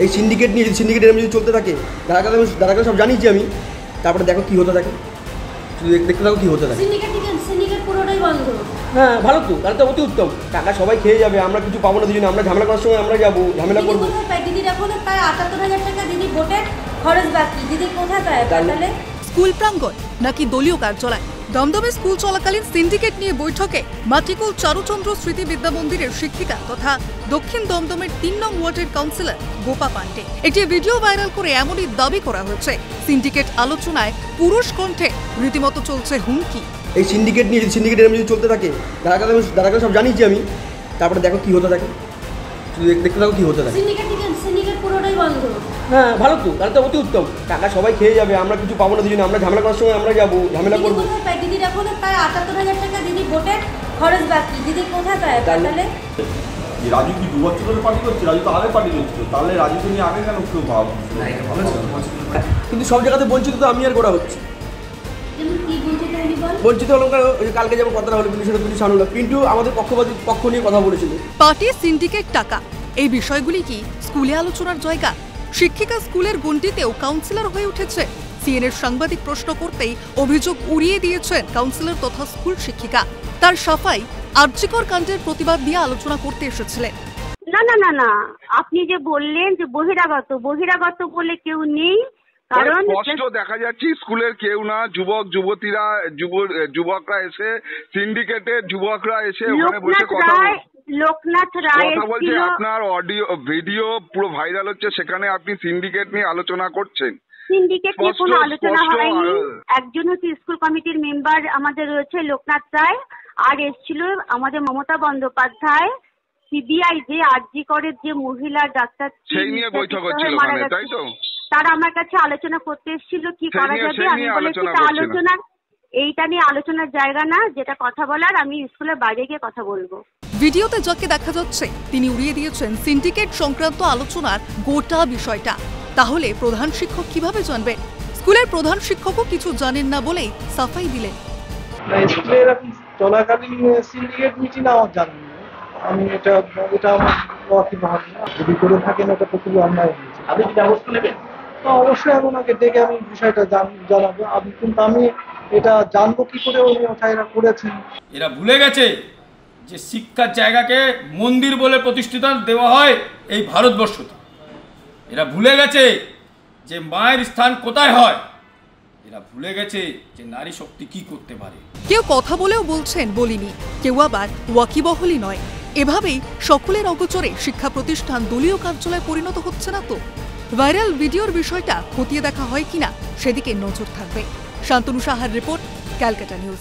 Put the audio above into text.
এই সিন্ডিকেট নিয়ে সিন্ডিকেট এরকম যদি চলতে থাকে দাঁড়াকে সব জানিয়েছি আমি, তারপরে দেখো কী হতে থাকে, শুধু দেখতে থাকো কী হতে থাকে। সিন্ডিকেট পুরোটাই বন্ধ। হ্যাঁ ভালো তো, তাহলে তো অতি উত্তম। টাকা সবাই খেয়ে যাবে, আমরা কিছু পাবো না দুজনে, আমরা ঝামেলা করার সময় আমরা যাবো, ঝামেলা করবো। দিদির এখন প্রায় ৭৮,০০০ টাকা দিদি ভোটের খরচ বাকি, দিদি কোথায় পায় তাহলে? স্কুল প্রাঙ্গণ নাকি দলীয় কার্যালয়? দমদমে স্কুল চলাকালীন সিন্ডিকেট নিয়ে বৈঠকে মাটিকুল চারুচন্দ্র স্মৃতি বিদ্যা মন্দিরের শিক্ষিকা তথা দক্ষিণ দমদমের ৩ নং ওয়ার্ডের কাউন্সিলর গোপা পান্ডে। একটি ভিডিও ভাইরাল করে এমনই দাবি করা হয়েছে, সিন্ডিকেট আলোচনায় পুরুষ কণ্ঠে রীতিমতো চলছে হুমকি। এই সিন্ডিকেট নিয়ে সিন্ডিকেট এরকম যদি চলতে থাকে দাঁড়াকে সব জানিয়েছি আমি, তারপরে দেখো কী হতে থাকে, শুধু দেখতে থাকো কী হতে থাকে। সিন্ডিকেট পুরোটাই বন্ধ। হ্যাঁ ভালো তো, তাহলে তো অতি উত্তম। টাকা সবাই খেয়ে যাবে, আমরা কিছু পাবো না দুজনে, আমরা ঝামেলা করার সময় আমরা যাবো, ঝামেলা করবো। দিদির এখন প্রায় ৭৮,০০০ টাকা দিদি ভোটের খরচ বাকি, দিদি কোথায় পায় তাহলে? রাজু কি 2 বছর ধরে পার্টি করছে? রাজু তো আগে পার্টি করছিল, তাহলে রাজুকে নিয়ে আগে কেন কেউ ভাবো? কিন্তু সব জায়গাতে বঞ্চিত তো আমি আর করা হচ্ছে। বঞ্চিত হলাম কারণ কালকে যেমন কথাটা হলো পুলিশ আনলো, কিন্তু আমাদের পক্ষ নিয়ে কথা বলেছিল। পার্টি সিন্ডিকেট টাকা এই বিষয়গুলি কি স্কুলে আলোচনার জায়গা? শিক্ষিকা স্কুলের গণ্ডিতেও কাউন্সিলর হয়ে উঠেছে। সিএনএর সাংবাদিক প্রশ্ন করতেই অভিযোগ উড়িয়ে দিয়েছেন কাউন্সিলর তথা স্কুল শিক্ষিকা। তার সাফাই, আর্যিকর কাণ্ডের প্রতিবাদ নিয়ে আলোচনা করতে এসেছিলেন। না না না না, আপনি যে বললেন যে বহিরাগত বলে কেউ নেই, কারণ স্পষ্ট দেখা যাচ্ছে স্কুলের কেউ না, যুবকরা এসে সিন্ডিকেটের যুবকরা এসে ওখানে বসে লোকনাথ রায় বলছে, আপনার অডিও ভিডিও পুরো ভাইরাল হচ্ছে, সেখানে আপনি সিন্ডিকেট নিয়ে আলোচনা করছেন। সিন্ডিকেট নিয়ে কোনো আলোচনা হয়নি। একজন হচ্ছে স্কুল কমিটির মেম্বার আমাদের রয়েছে লোকনাথ রায়, আর এসেছিল আমাদের মমতা বন্দ্যোপাধ্যায়, সিবিআই যে আরজিকরের যে মহিলা ডাক্তার সেই নিয়ে বৈঠক হচ্ছিল ওখানে, তাই তো? তারা আমার কাছে আলোচনা করতে এসেছিল কি করা যাবে। আমি বলেছি এইটা নিয়ে আলোচনার জায়গা না, যেটা কথা বলার আমি স্কুলের বাইরে গিয়ে কথা বলবো। ভিডিওতে যাকে দেখা যাচ্ছে তিনি উড়িয়ে দিয়েছেন সিন্ডিকেট সংক্রান্ত আলোচনার গোটা বিষয়টা। তাহলে প্রধান শিক্ষক কিভাবে জানবেন? স্কুলের প্রধান শিক্ষকও কিছু জানেন না বলেই সাফাই দিলেন। স্কুলের এখন চলাকালীন সিন্ডিকেট মিটিং আমার জানা নেই, আমি এটা আমার ওয়াকিবহাল না, যদি করে থাকেন এটা তো খুবই অন্যায় হয়েছে। আপনি কি ব্যবস্থা নেবেন? অবশ্যই আমি ওনাকে ডেকে আমি বিষয়টা জানাবো। কিন্তু আমি এটা জানবো কি করে উনি এরা করেছেন। এরা ভুলে গেছে যে শিক্ষার জায়গাকে মন্দির বলে প্রতিষ্ঠিত দেওয়া হয় এই ভারতবর্ষতে। এরা ভুলে গেছে যে মায়ের স্থান কোথায় হয়। এরা ভুলে গেছে যে নারী শক্তি কি করতে পারে। কেউ কথা বলেও বলছেন বলিনি, কেউ আবার ওয়াকিবহলই নয়। এভাবেই সকলের অগোচরে শিক্ষা প্রতিষ্ঠান দলীয় কার্যালয়ে পরিণত হচ্ছে না তো? ভাইরাল ভিডিওর বিষয়টা খতিয়ে দেখা হয় কিনা সেদিকে নজর থাকবে। শান্তনু সাহার রিপোর্ট, ক্যালকাটা নিউজ।